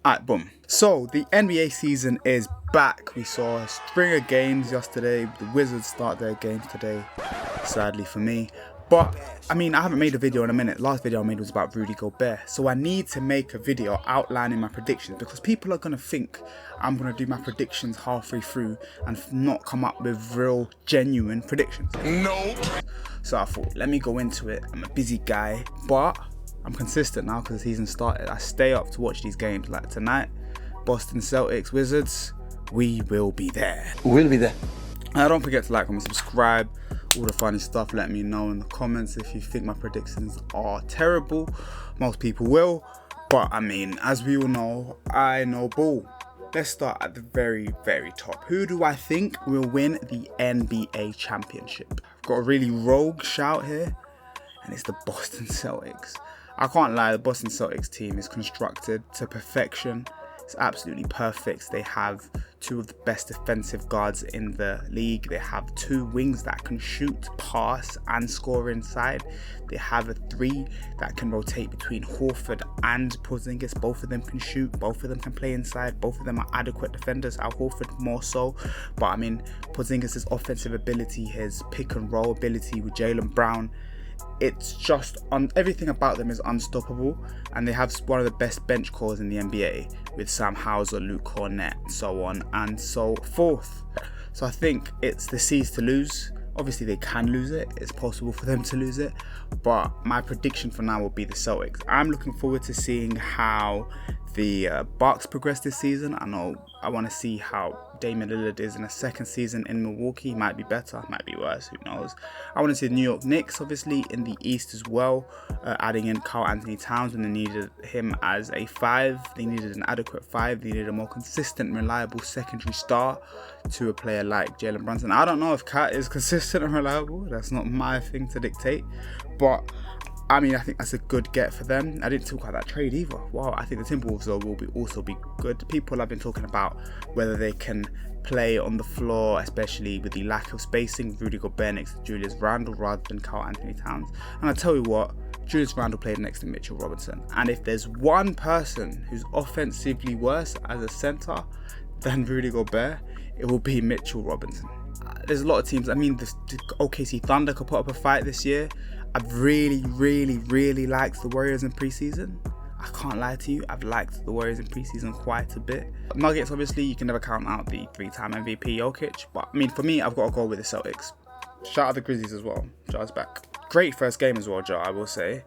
Alright, boom. So the NBA season is back. We saw a string of games yesterday. The Wizards start their games today, sadly for me. But I mean, I haven't made a video in a minute. Last video I made was about Rudy Gobert. So I need to make a video outlining my predictions, because people are going to think I'm going to do my predictions halfway through and not come up with real, genuine predictions. No. So I thought, let me go into it. I'm a busy guy, but I'm consistent now because the season started. I stay up to watch these games. Like tonight, Boston Celtics, Wizards, we will be there. We'll be there. And don't forget to like, comment, subscribe, all the funny stuff. Let me know in the comments if you think my predictions are terrible. Most people will, but I mean, as we all know, I know ball. Let's start at the very, very top. Who do I think will win the NBA championship? I've got a really rogue shout here, and it's the Boston Celtics. I can't lie, the Boston Celtics team is constructed to perfection. It's absolutely perfect. They have two of the best defensive guards in the league. They have two wings that can shoot, pass, and score inside. They have a three that can rotate between Horford and Porzingis. Both of them can shoot. Both of them can play inside. Both of them are adequate defenders. Al Horford more so. But I mean, Porzingis' offensive ability, his pick and roll ability with Jaylen Brown, it's just everything about them is unstoppable, and they have one of the best bench cores in the NBA with Sam Hauser, Luke Cornett, so on and so forth. So I think it's the C's to lose. Obviously they can lose it, it's possible for them to lose it, but my prediction for now will be the Celtics. I'm looking forward to seeing how the Bucks progress this season. I want to see how Damian Lillard is in a second season in Milwaukee. Might be better, might be worse, who knows. I want to see the New York Knicks obviously in the East as well, adding in Karl Anthony Towns when they needed him as a 5. They needed an adequate 5. They needed a more consistent, reliable secondary star to a player like Jalen Brunson. I don't know if Cat is consistent and reliable. That's not my thing to dictate, but I mean, I think that's a good get for them. I didn't talk about that trade either. Wow, I think the Timberwolves though will also be good. People have been talking about whether they can play on the floor, especially with the lack of spacing. Rudy Gobert next to Julius Randle rather than Karl Anthony Towns. And I tell you what, Julius Randle played next to Mitchell Robinson. And if there's one person who's offensively worse as a center than Rudy Gobert, it will be Mitchell Robinson. There's a lot of teams. I mean, the OKC Thunder could put up a fight this year. I've really liked the Warriors in preseason. I can't lie to you, I've liked the Warriors in preseason quite a bit. Nuggets, obviously, you can never count out the 3-time MVP Jokic, but I mean, for me, I've got to go with the Celtics. Shout out the Grizzlies as well. Ja's back. Great first game as well, Ja, I will say.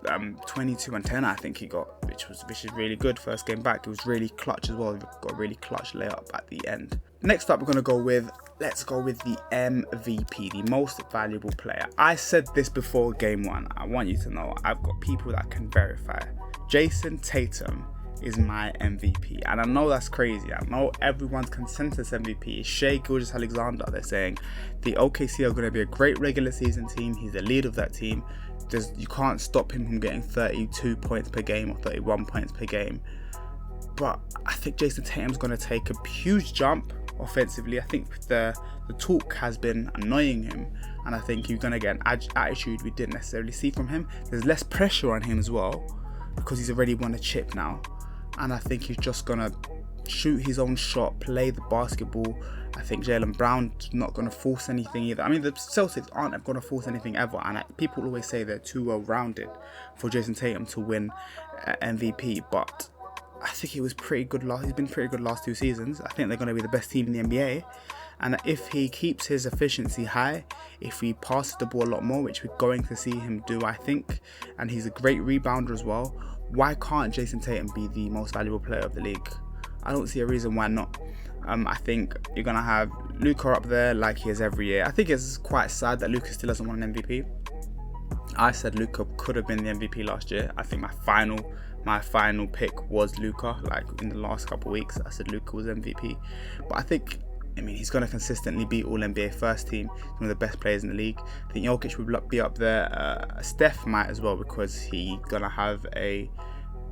22-10 I think he got, which is really good. First game back, it was really clutch as well. Got a really clutch layup at the end. Next up, let's go with the MVP, the most valuable player. I said this before game 1. I want you to know I've got people that can verify. Jason Tatum is my MVP, and I know that's crazy. I know everyone's consensus MVP is Shai Gilgeous-Alexander. They're saying the OKC are going to be a great regular season team. He's the leader of that team. You can't stop him from getting 32 points per game or 31 points per game. But I think Jason Tatum's going to take a huge jump offensively. I think the talk has been annoying him, and I think he's going to get an attitude we didn't necessarily see from him. There's less pressure on him as well because he's already won a chip now, and I think he's just going to shoot his own shot, play the basketball. I think Jaylen Brown's not going to force anything either. I mean, the Celtics aren't going to force anything ever, and people always say they're too well-rounded for Jason Tatum to win MVP, but I think he was pretty good he's been pretty good last 2 seasons. I think they're going to be the best team in the NBA, and if he keeps his efficiency high, if he passes the ball a lot more, which we're going to see him do, I think, and he's a great rebounder as well, why can't Jason Tatum be the most valuable player of the league? I don't see a reason why not. I think you're going to have Luka up there like he is every year. I think it's quite sad that Luka still hasn't won an MVP. I said Luka could have been the MVP last year. I think my final pick was Luka. Like in the last couple of weeks, I said Luka was MVP. But I mean, he's going to consistently beat all NBA first team, one of the best players in the league. I think Jokic will be up there. Steph might as well, because he's going to have a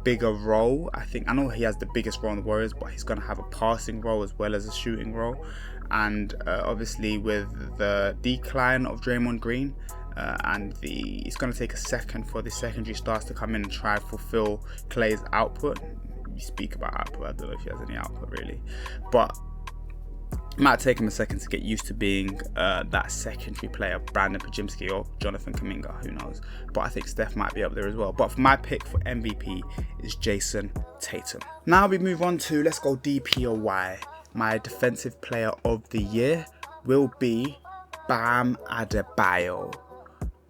bigger role. I know he has the biggest role in the Warriors, but he's going to have a passing role as well as a shooting role. And obviously with the decline of Draymond Green, it's going to take a second for the secondary stars to come in and try to fulfill Clay's output. you speak about output. I don't know if he has any output really, but it might take him a second to get used to being that secondary player, Brandon Pajimski or Jonathan Kuminga, who knows. But I think Steph might be up there as well. But for my pick for MVP is Jason Tatum. Now we move on to, let's go DPOY. My defensive player of the year will be Bam Adebayo.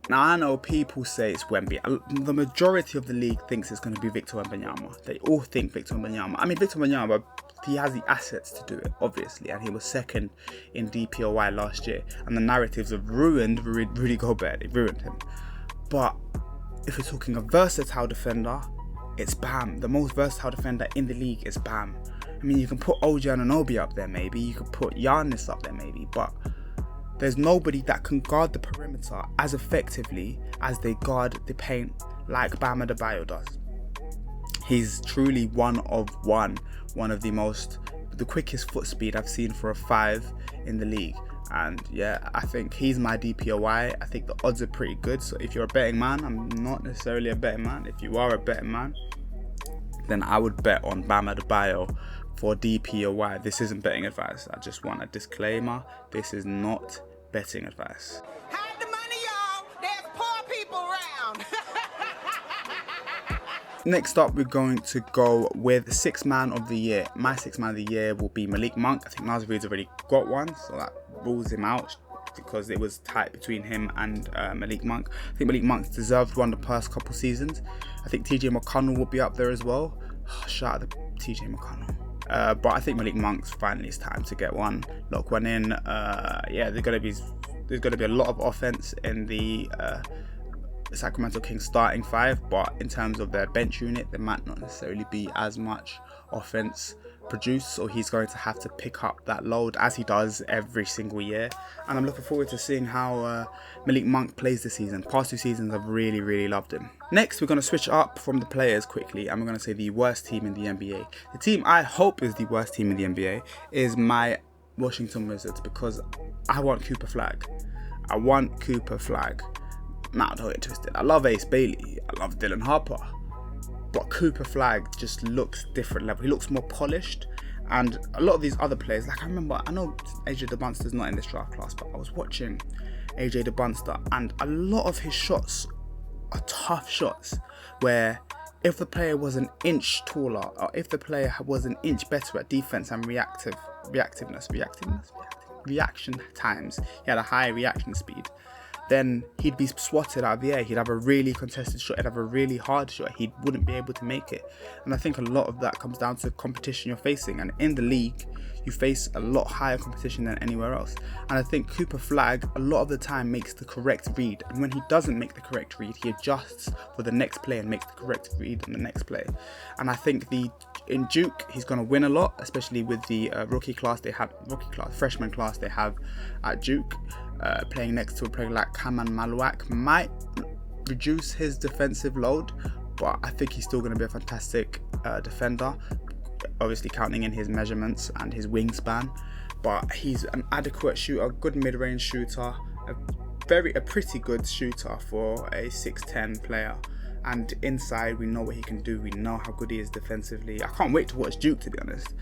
Now I know people say it's Wemby. The majority of the league thinks it's going to be Victor Wembanyama. They all think Victor Wembanyama. I mean, Victor Wembanyama, he has the assets to do it, obviously, and he was second in DPOY last year. And the narratives have ruined Rudy Gobert. They ruined him. But if we're talking a versatile defender, it's Bam. The most versatile defender in the league is Bam. I mean, you can put OG Anunoby up there, maybe. You could put Giannis up there, maybe. But there's nobody that can guard the perimeter as effectively as they guard the paint like Bam Adebayo does. He's truly one of the quickest foot speed I've seen for a 5 in the league. And yeah, I think he's my DPOY. I think the odds are pretty good. So if you're a betting man, I'm not necessarily a betting man. If you are a betting man, then I would bet on Bam Adebayo for DPOY. This isn't betting advice. I just want a disclaimer. This is not betting advice. Hide the money, y'all. There's poor people around. Next up, we're going to go with Sixth Man of the Year. My Sixth Man of the Year will be Malik Monk. I think Naz Reid's already got one, so that rules him out because it was tight between him and Malik Monk. I think Malik Monk deserved one the past couple seasons. I think TJ McConnell will be up there as well. Shout out to TJ McConnell. But I think Malik Monk's finally it's time to get one. Lock one in. Yeah, there's gonna be a lot of offense in the Sacramento Kings starting 5, but in terms of their bench unit, there might not necessarily be as much offense produced, so he's going to have to pick up that load as he does every single year. And I'm looking forward to seeing how Malik Monk plays this season. Past 2 seasons, I've really loved him. Next, we're going to switch up from the players quickly, and we're going to say the worst team in the NBA. The team I hope is the worst team in the NBA is my Washington Wizards, because I want Cooper Flagg. Now, don't get twisted. I love Ace Bailey. I love Dylan Harper. But Cooper Flagg just looks different level. He looks more polished. And a lot of these other players, like I know AJ DeBunster's not in this draft class, but I was watching AJ DeBunster, and a lot of his shots are tough shots where if the player was an inch taller, or if the player was an inch better at defense and reaction times, he had a high reaction speed, then he'd be swatted out of the air. He'd have a really contested shot. He'd have a really hard shot. He wouldn't be able to make it. And I think a lot of that comes down to competition you're facing. And in the league, you face a lot higher competition than anywhere else. And I think Cooper Flagg, a lot of the time, makes the correct read. And when he doesn't make the correct read, he adjusts for the next play and makes the correct read on the next play. And I think in Duke, he's going to win a lot, especially with the freshman class they have at Duke. Playing next to a player like Kaman Maluak might reduce his defensive load, but I think he's still going to be a fantastic defender, obviously counting in his measurements and his wingspan. But he's an adequate shooter, good mid-range shooter, a pretty good shooter for a 6'10" player. And inside, we know what he can do. We know how good he is defensively. I can't wait to watch Duke, to be honest.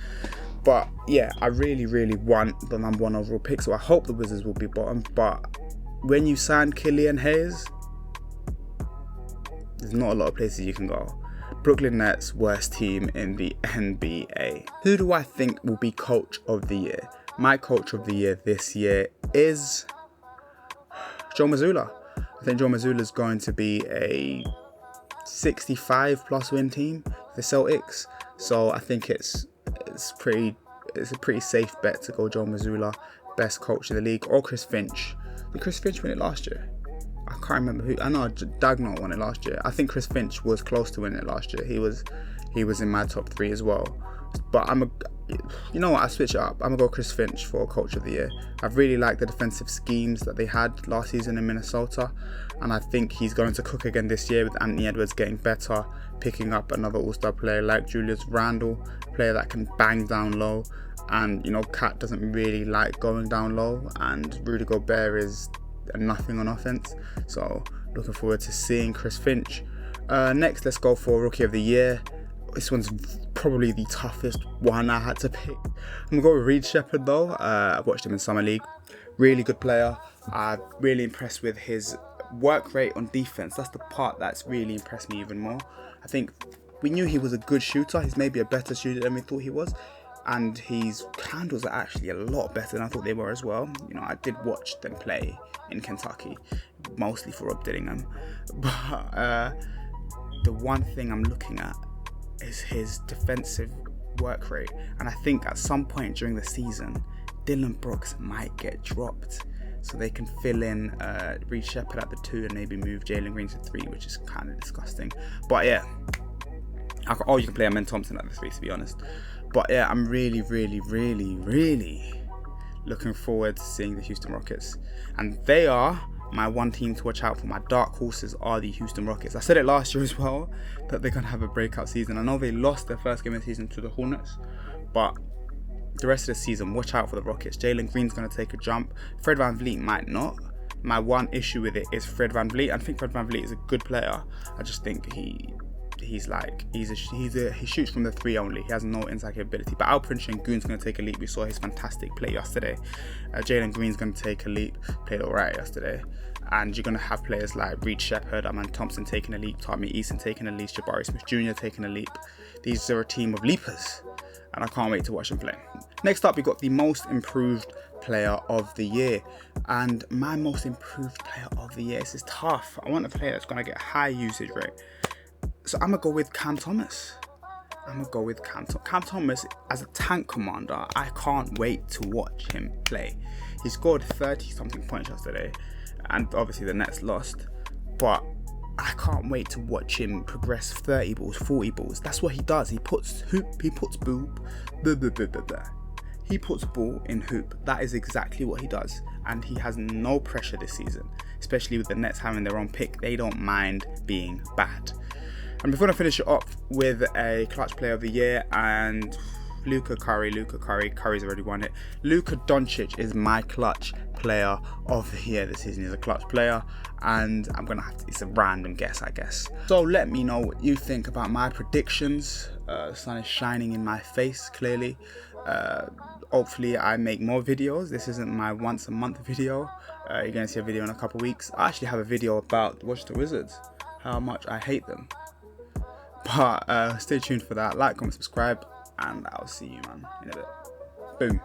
But yeah, I really want the number 1 overall pick. So I hope the Wizards will be bottom. But when you sign Killian Hayes, there's not a lot of places you can go. Brooklyn Nets, worst team in the NBA. Who do I think will be coach of the year? My coach of the year this year is Joe Mazzulla. I think Joe Mazzulla is going to be a 65 plus win team, the Celtics. So I think it's a pretty safe bet to go Joe Mazzulla, best coach in the league, or Chris Finch. Did Chris Finch win it last year? I can't remember who. I know Dagnall won it last year. I think Chris Finch was close to winning it last year. He was in my top 3 as well. But you know what? I switch it up. I'm gonna go Chris Finch for coach of the year. I've really liked the defensive schemes that they had last season in Minnesota, and I think he's going to cook again this year with Anthony Edwards getting better, picking up another all-star player like Julius Randle, a player that can bang down low. And Cat doesn't really like going down low, and Rudy Gobert is nothing on offense. So looking forward to seeing Chris Finch. Next, let's go for Rookie of the Year. This one's probably the toughest one I had to pick. I'm gonna go with Reed Shepherd though. I watched him in Summer League. Really good player. I'm really impressed with his work rate on defense. That's the part that's really impressed me even more. I think we knew he was a good shooter. He's maybe a better shooter than we thought he was. And his handles are actually a lot better than I thought they were as well. You know, I did watch them play in Kentucky, mostly for Rob Dillingham. But the one thing I'm looking at is his defensive work rate. And I think at some point during the season, Dillon Brooks might get dropped. So they can fill in Reed Shepherd at the 2 and maybe move Jalen Green to 3, which is kind of disgusting. But yeah, you can play Amen Thompson at the 3, to be honest. But yeah, I'm really looking forward to seeing the Houston Rockets. And they are my one team to watch out for. My dark horses are the Houston Rockets. I said it last year as well, that they're going to have a breakout season. I know they lost their first game of the season to the Hornets, but the rest of the season, watch out for the Rockets. Jalen Green's going to take a jump. Fred VanVleet might not. My one issue with it is Fred VanVleet. I think Fred VanVleet is a good player. I just think he shoots from the 3 only. He has no inside capability. But Alperen Sengun's going to take a leap. We saw his fantastic play yesterday. Jalen Green's going to take a leap. Played alright yesterday. And you're going to have players like Reed Shepherd, Amen Thompson taking a leap, Tommy Eason taking a leap, Jabari Smith Jr. taking a leap. These are a team of leapers, and I can't wait to watch them play. Next up, we got the most improved player of the year. And my most improved player of the year, this is tough. I want a player that's going to get a high usage rate. So I'm going to go with Cam Thomas. Cam Thomas, as a tank commander, I can't wait to watch him play. He scored 30-something points yesterday, and obviously the Nets lost. But I can't wait to watch him progress 30 balls, 40 balls. That's what he does. He puts ball in hoop. That is exactly what he does. And he has no pressure this season, especially with the Nets having their own pick. They don't mind being bad. And before I finish it off with a clutch player of the year, and Luka Curry's already won it. Luka Doncic is my clutch player of the year this season. He's a clutch player, and it's a random guess, I guess. So let me know what you think about my predictions. The sun is shining in my face, clearly. Hopefully I make more videos. This isn't my once a month video. You're going to see a video in a couple weeks. I actually have a video about the Washington Wizards, how much I hate them. But stay tuned for that. Like, comment, subscribe, and I'll see you, man, in a bit. Boom.